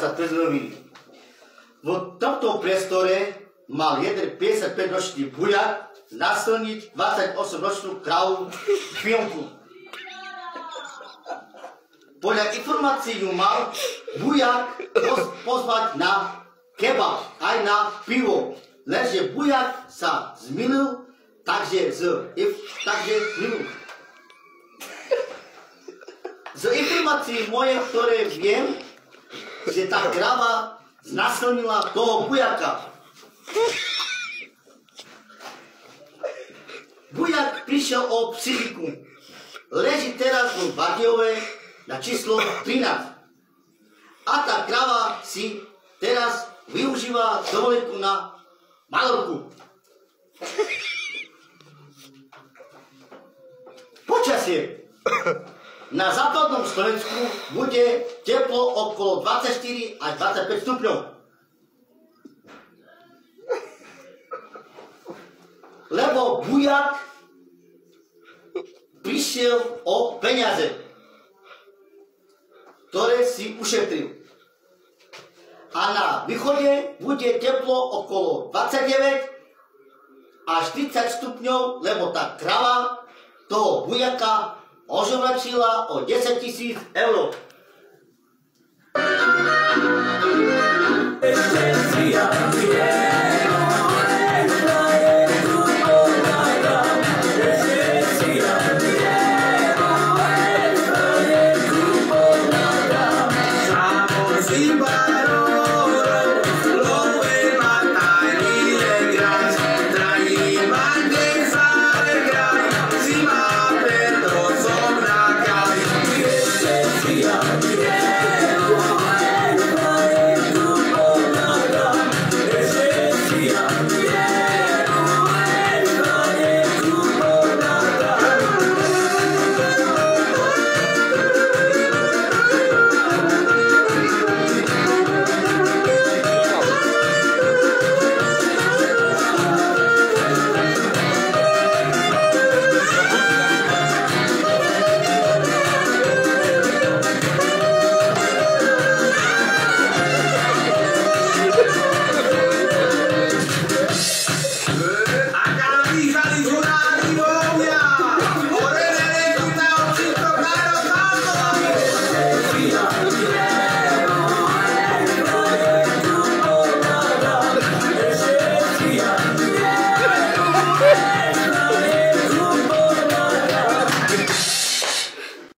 sa tvrdili. V tomto priestore mal jeden 55-ročný bujak nasilniť 28-ročnú kráľu Chvíľku. Podľa informácií ju mal bujak pozvať na kebab, aj na pivo. Lenže bujak sa zmilil, takže zmilil. Z informácií moje, ktoré viem, že tá kráva znasilnila toho bujaka. Bujak prišiel o psychiku. Leží teraz v Bardejove na číslo 13. A tá kráva si teraz využíva dovolenku na Malorku. Počasie. Na západnom Slovensku bude teplo okolo 24 až 25 stupňov. Lebo bujak prišiel o peniaze, ktoré si ušetril. A na východe bude teplo okolo 29 až 30 stupňov, lebo tá krava toho bujaka ožobračila o 10 000 eur. Ešte si ja